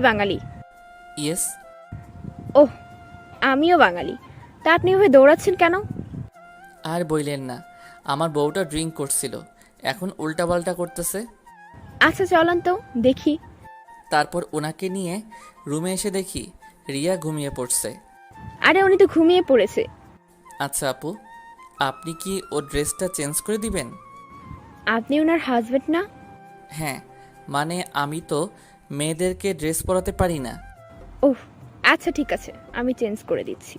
বাঙালি? Yes. ওহ, আমিও বাঙালি। তা আপনি এভাবে দৌড়াচ্ছেন কেন? আর বইলেন না, আমার বউটা ড্রিঙ্ক করছিল, এখন উল্টাপাল্টা করতেছে। আচ্ছা চলুন তো দেখি। তারপর ওনাকে নিয়ে রুমে এসে দেখি রিয়া ঘুমিয়ে পড়ছে। আরে উনি তো ঘুমিয়ে পড়েছে। আচ্ছা আপু, আপনি কি ওর ড্রেসটা চেঞ্জ করে দিবেন? আপনি ওনার হাজবেন্ড না? হ্যাঁ, মানে আমি তো মেয়েদেরকে ড্রেস পরাতে পারি না। ওহ, আচ্ছা ঠিক আছে, আমি চেঞ্জ করে দিচ্ছি।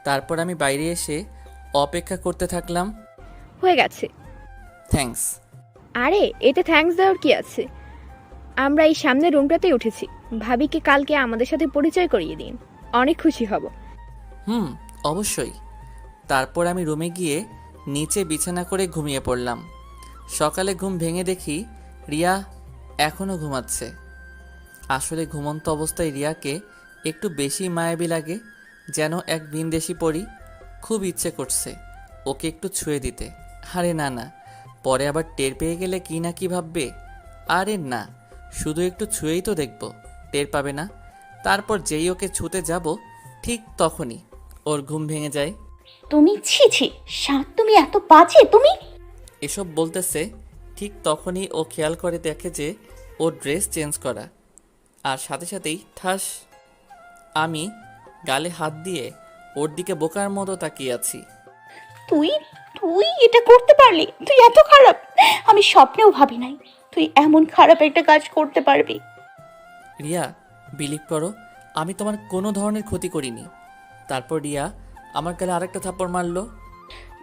তারপর আমি বাইরে এসে অপেক্ষা করতে থাকলাম। হয়ে গেছে। থ্যাঙ্কস। আরে এতে থ্যাঙ্কস দেওয়ার কি আছে? আমরা এই সামনের রুমটাতেই উঠেছি। ভাবিকে কালকে আমাদের সাথে পরিচয় করিয়ে দিন, অনেক খুশি হব। হুম, অবশ্যই। তারপর আমি রুমে গিয়ে নিচে বিছানা করে ঘুমিয়ে পড়লাম। সকালে ঘুম ভেঙে দেখি রিয়া এখনও ঘুমাচ্ছে। আসলে ঘুমন্ত অবস্থায় রিয়াকে একটু বেশি মায়াবী লাগে, যেন এক ভিনদেশি পরী। খুব ইচ্ছে করছে ওকে একটু ছুঁয়ে দিতে। আরে না না, পরে আবার টের পেয়ে গেলে কি না কি ভাববে। আরে না, শুধু একটু ছুঁয়েই তো দেখব, টের পাবে না। তারপর যেই ওকে ছুঁতে যাব, ঠিক তখনই ওর ঘুম ভেঙে যায়। তুমি ছি ছি, সাত তুমি এত বাজে তুমি। এসব বলতেছে, ঠিক তখনই ও খেয়াল করে দেখে যে ওর ড্রেস চেঞ্জ করা, আর সাথে সাথেই ঠাস। আমি গালে হাত দিয়ে ওর দিকে বোকার মতো তাকিয়ে আছি। তুই তুই এটা করতে পারলি? তুই এত খারাপ, আমি স্বপ্নেও ভাবি নাই তুই এমন খারাপ একটা কাজ করতে পারবি। রিয়া, বিলিভ করো, আমি তোমার কোনো ধরনের ক্ষতি করিনি। তারপর রিয়া আমার গালে আরেকটা থাপ্পড় মারলো।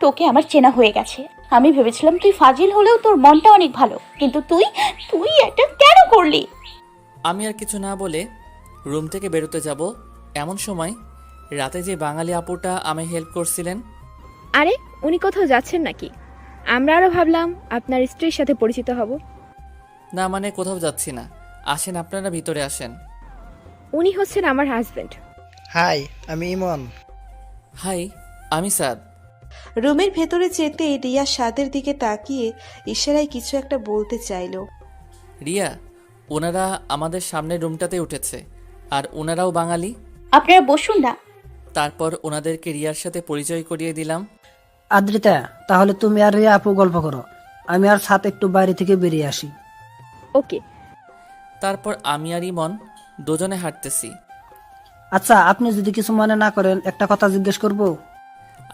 তোকে আমার চেনা হয়ে গেছে। আমি ভেবেছিলাম তুই ফাজিল হলেও তোর মনটা অনেক ভালো, কিন্তু তুই তুই এটা কেন করলি? আমি আর কিছু না বলে রুম থেকে বেরোতে যাব, এমন সময় রাতে যে বাঙালি আপুটা আমায় হেল্প করছিলেন। আরে উনি কোথাও যাচ্ছেন নাকি? আমরা আরও ভাবলাম আপনার স্ত্রীর সাথে পরিচিত হব। না মানে কোথাও যাচ্ছি না, আসেন আপনারা ভিতরে আসেন। উনি হচ্ছেন আমার হাজবেন্ড। হাই, আমি ইমন। হাই, আমি সাদ। রুমের ভেতরে যেতে রিয়া সাদের দিকে তাকিয়ে ইশারায় কিছু একটা বলতে চাইল। রিয়া, ওনারা আমাদের সামনের রুমটাতে উঠেছে, আর ওনারাও বাঙালি। আপনারা বসুন না। তারপর ওনাদেরকে রিয়ার সাথে পরিচয় করিয়ে দিলাম। আদ্রিতা, তাহলে তুমি আর রিয়া আপু গল্প করো, আমি আর সাথে একটু বাইরে থেকে বেরিয়ে আসি। ওকে। তারপর আমি আর ইমন দুজনে হাঁটতেছি। আচ্ছা, আপনি যদি কিছু মনে না করেন একটা কথা জিজ্ঞেস করব?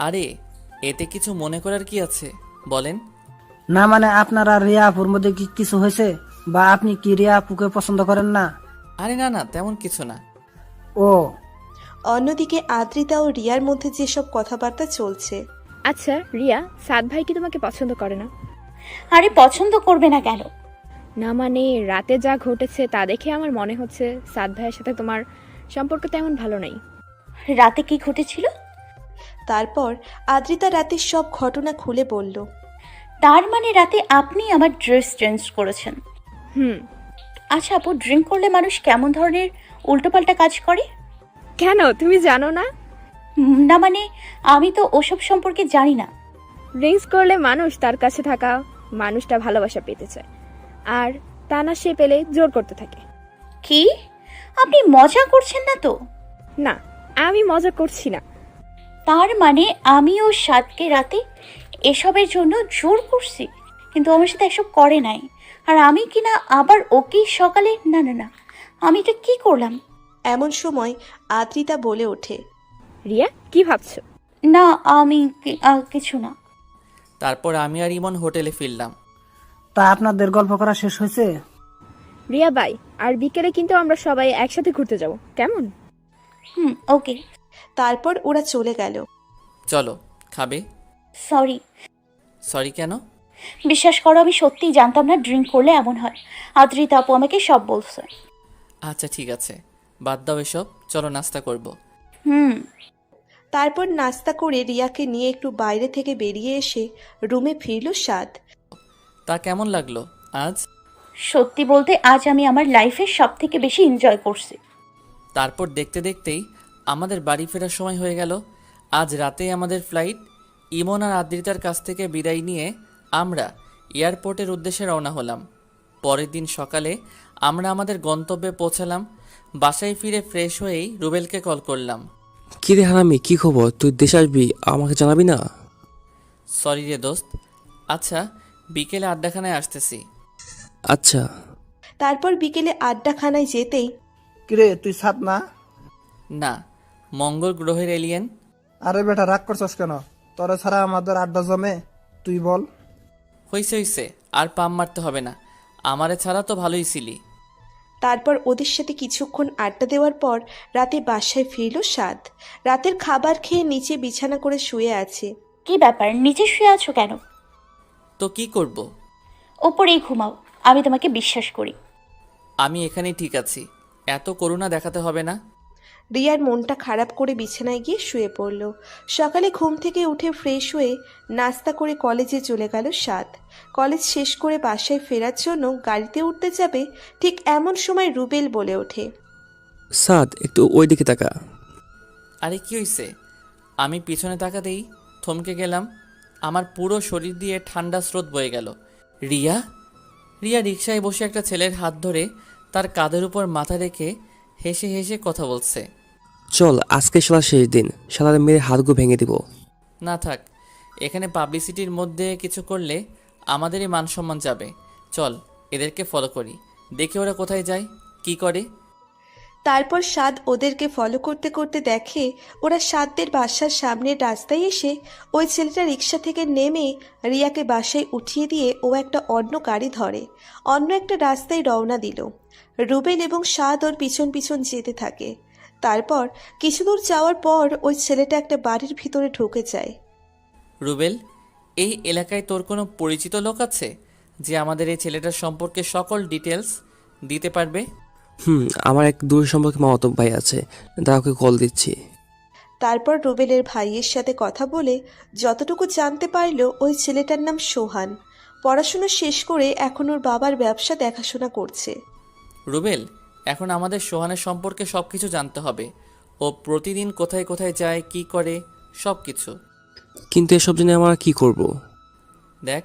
আরে এতে কিছু মনে করার কি আছে, বলেন। না মানে আপনার আর রিয়া আপুর মধ্যে কি কিছু হয়েছে, বা আপনি কি রিয়া আপুকে পছন্দ করেন না? আরে না না, তেমন কিছু না। ও অন্যদিকে আদ্রিতা ও রিয়ার মধ্যে যেসব কথাবার্তা চলছে। আচ্ছা রিয়া, সাদ ভাই কি তোমাকে পছন্দ করে না? আরে পছন্দ করবে না কেন? না মানে রাতে যা ঘটেছে তা দেখে আমার মনে হচ্ছে সাদ ভাইয়ের সাথে তোমার সম্পর্ক তেমন ভালো নেই। রাতে কি ঘটেছিল? তারপর আদ্রিতা রাতের সব ঘটনা খুলে বলল। তার মানে রাতে আপনি আমার ড্রেস চেঞ্জ করেছেন? হুম। আচ্ছা আপু, ড্রিঙ্ক করলে মানুষ কেমন ধরনের উল্টোপাল্টা কাজ করে? কেন তুমি জানো না? না মানে আমি তো ওসব সম্পর্কে জানি না। ড্রিঙ্কস করলে মানুষ তার কাছে থাকা মানুষটা ভালোবাসা পেতে চায়, আর তা না সে পেলে জোর করতে থাকে। কি? আপনি মজা করছেন না তো? না, আমি মজা করছি না। তার মানে আমিও সাতকে রাতে এসবের জন্য জোর করছি, কিন্তু আমার সাথে এসব করে নাই। আর আমি কিনা আবার ওকে সকালে, না না না, আমি এটা কি করলাম? এমন সময় আদ্রিতা বলে ওঠে। রিয়া, কি ভাবছো? না আমি কিছু না। তারপর আমি আর ইমন হোটেলে ফিরলাম। তা আপনাদের গল্প করা শেষ হয়েছে? রিয়া বাই, আর বিকেলে কিন্তু আমরা সবাই একসাথে ঘুরতে যাব, কেমন? ওকে। তারপর ওরা চলে গেল। চলো, খাবে? সরি। সরি কেন? বিশ্বাস করো, আমি সত্যিই জানতাম না ড্রিঙ্ক করলে এমন হয়। আদ্রিতা আপু আমাকে সব বলছে। আচ্ছা ঠিক আছে, বাদ দাও এসব, চলো নাস্তা করব। হুম। তারপর নাস্তা করে রিয়াকে নিয়ে একটু বাইরে থেকে বেরিয়ে এসে রুমে ফিরল সাদ। তা কেমন লাগলো আজ? সত্যি বলতে আজ আমি আমার লাইফের সব থেকে বেশি এনজয় করছি। তারপর দেখতে দেখতেই আমাদের বাড়ি ফেরার সময় হয়ে গেল। আজ রাতেই আমাদের ফ্লাইট। ইমন আর আদ্রিতার কাছ থেকে বিদায় নিয়ে আমরা এয়ারপোর্টের উদ্দেশ্যে রওনা হলাম। পরের দিন সকালে আমরা আমাদের গন্তব্যে পৌঁছালাম। বাসায় ফিরে ফ্রেশ হয়েই রুবেলকে কল করলাম। কি রে হারামি, কি খবর? তুই দেশে আসবি, আমাকে জানাবি না? সরি রে দোস্ত। আচ্ছা, বিকেলে আড্ডাখানায় আসতেছি। আচ্ছা। তারপর বিকেলে আড্ডাখানায় যেতেই কিরে তুই সাত না? না, মঙ্গল গ্রহের এলিয়েন। আরে বেটা রাগ করছস কেন? তোরা ছাড়া আমাদের আড্ডা জমে? তুই বল। হইছে, আর পাম মারতে হবে না। আমারে ছাড়া তো ভালোই ছিলি। তারপর ওদের সাথে কিছুক্ষণ আড্ডা দেওয়ার পর রাতে বাসায় ফিরল সাদ। রাতের খাবার খেয়ে নিচে বিছানা করে শুয়ে আছে। কি ব্যাপার, নিচে শুয়ে আছো কেন? তো কি করব? ওপরেই ঘুমাও, আমি তোমাকে বিশ্বাস করি। আমি এখানেই ঠিক আছি, এত করুণা দেখাতে হবে না। রিয়ার মনটা খারাপ করে বিছানায় গিয়ে শুয়ে পড়ল। সকালে ঘুম থেকে উঠে ফ্রেশ হয়ে নাস্তা করে কলেজে চলে গেল সাদ। কলেজ শেষ করে বাসায় ফেরার জন্য গাড়িতে উঠতে যাবে, ঠিক এমন সময় রুবেল বলে ওঠে, সাদ, একটু ওই দিকে তাকা। আরে কি হইছে? আমি পিছনে তাকাতেই থমকে গেলাম। আমার পুরো শরীর দিয়ে ঠান্ডা স্রোত বয়ে গেল। রিয়া রিয়া রিকশায় বসে একটা ছেলের হাত ধরে তার কাঁধের উপর মাথা রেখে হেসে হেসে কথা বলছে। চল, আজকে শালা শেষ দিন, শালার মেরে হাতগু ভেঙে দিব। না থাক, এখানে পাবলিসিটির মধ্যে কিছু করলে আমাদেরই মান সম্মান যাবে। চল, এদেরকে ফলো করি, দেখি ওরা কোথায় যায়, কি করে। তারপর সাদ ওদেরকে ফলো করতে করতে দেখে ওরা সাদদের বাসার সামনের রাস্তায় এসে ওই ছেলেটা রিক্সা থেকে নেমে রিয়াকে বাসায় উঠিয়ে দিয়ে ও একটা অন্য গাড়ি ধরে অন্য একটা রাস্তায় রওনা দিল। রুবেল এবং সাদ ওর পিছন পিছন যেতে থাকে। তারপর কিছু দূর যাওয়ার পর ওই ছেলেটা একটা বাড়ির ভিতরে ঢুকে যায়। রুবেল, এই এলাকায় তোর কোনো পরিচিত লোক আছে যে আমাদের এই ছেলেটার সম্পর্কে সকল ডিটেলস দিতে পারবে? আমার এক দূর সম্পর্কে মামাতো ভাই আছে, দাঁড়া ওকে কল দিচ্ছি। তারপর রুবেলের ভাইয়ের সাথে কথা বলে যতটুকু জানতে পারল ওই ছেলেটার নাম সোহান। পড়াশোনা শেষ করে এখন ওর বাবার ব্যবসা দেখাশোনা করছে। রুবেল, এখন আমাদের সোহানের সম্পর্কে সব কিছু জানতে হবে। ও প্রতিদিন কোথায় কোথায় যায়, কি করে, সব কিছু। কিন্তু এসব জেনে আমরা কি করব? দেখ,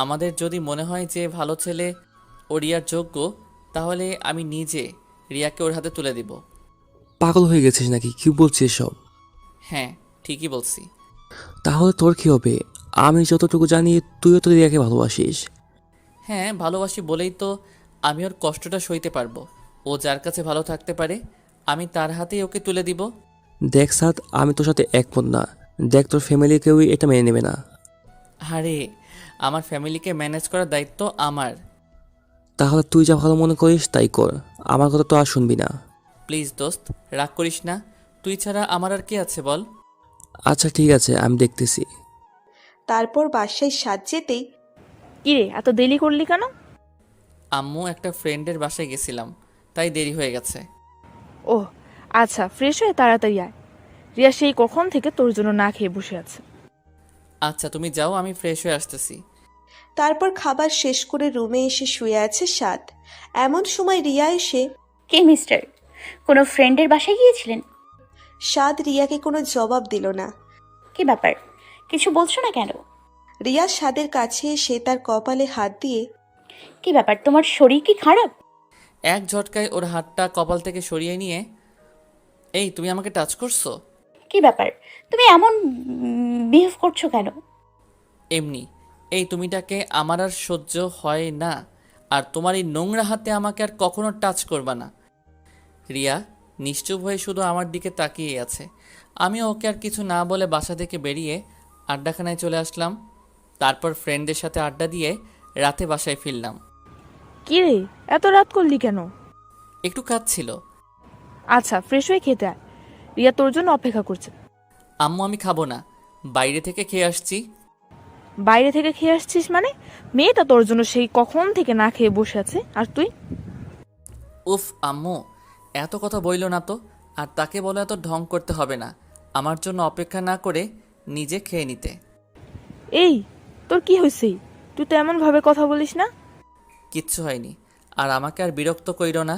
আমাদের যদি মনে হয় যে ভালো ছেলে ও রিয়ার যোগ্য, তাহলে আমি নিজে রিয়াকে ওর হাতে তুলে দিব। পাগল হয়ে গেছিস নাকি? কি বলছিস সব? হ্যাঁ, ঠিকই বলছি। তাহলে তোর কি হবে? আমি যতটুকু জানি তুইও তো রিয়াকে ভালোবাসিস। হ্যাঁ, ভালোবাসি বলেই তো আমি ওর কষ্টটা সইতে পারবো। ও যার কাছে ভালো থাকতে পারে, আমি তার হাতেই ওকে তুলে দিব। দেখ সাদ, আমি তোর সাথে একমত না। দেখ, তোর ফ্যামিলি কেউই এটা মেনে নেবে না। আরে, আমার ফ্যামিলিকে ম্যানেজ করার দায়িত্ব আমার। তাহলে তুই যা ভালো মনে করিস তাই কর, আমার কথা তো আর শুনবি না। প্লিজ দোস্ত, রাগ করিস না। তুই ছাড়া আমার আর কে আছে বল? আচ্ছা ঠিক আছে, আমি দেখতেছি। তারপর বাসায় সাজ যেতেই কিরে, এত দেরি করলি কেন? আম্মু একটা ফ্রেন্ডের বাসায় গেছিলাম, তাই দেরি হয়ে গেছে। ওহ আচ্ছা, ফ্রেশ হয়ে তাড়াতাড়ি আয়। রিয়া সেই কখন থেকে তোর জন্য না খেয়ে বসে আছে। আচ্ছা তুমি যাও, আমি ফ্রেশ হয়ে আসতেছি। তারপর খাবার শেষ করে রুমে এসে শুয়ে আছে সাদ। এমন সময় রিয়া এসে কে মিস্টার, কোনো ফ্রেন্ডের বাসায় গিয়েছিলেন? সাদ রিয়াকে কোনো জবাব দিল না। কি ব্যাপার, কিছু বলছো না কেন? রিয়া সাদের কাছে এসে তার কপালে হাত দিয়ে কি ব্যাপার, তোমার শরীর কি খারাপ? এক ঝটকায় ওর হাতটা কপাল থেকে সরিয়ে নিয়ে, এই তুমি আমাকে টাচ করছো? কি ব্যাপার, তুমি এমন বিহেভ করছো কেন? এমনি। এই তুমিটাকে আমার আর সহ্য হয় না, আর তোমার এই নোংরা হাতে আমাকে আর কখনো টাচ করবা না। রিয়া নিশ্চুপ হয়ে শুধু আমার দিকে তাকিয়ে আছে। আমি ওকে আর কিছু না বলে বাসা থেকে বেরিয়ে আড্ডাখানায় চলে আসলাম। তারপর ফ্রেন্ডদের সাথে আড্ডা দিয়ে রাতে বাসায় ফিরলাম। কি রে, এত রাত করলি কেন? একটু কাজ ছিল। আচ্ছা, ফ্রেশ হয়ে খেতে আয়, রিয়া তোর জন্য অপেক্ষা করছে। আম্মু আমি খাবো না, বাইরে থেকে খেয়ে আসছি। বাইরে থেকে খেয়ে আসছিস মানে? মেয়েটা তোর জন্য সেই কখন থেকে না খেয়ে বসে আছে, আর তুই? উফ আম্মু, এত কথা বইল না তো। আর তাকে বলে এত ঢং করতে হবে না, আমার জন্য অপেক্ষা না করে নিজে খেয়ে নিতে। এই, তোর কি হয়েছে? তুই তো এমন ভাবে কথা বলিস না। কিচ্ছু হয়নি, আর আমাকে আর বিরক্ত কইরো না।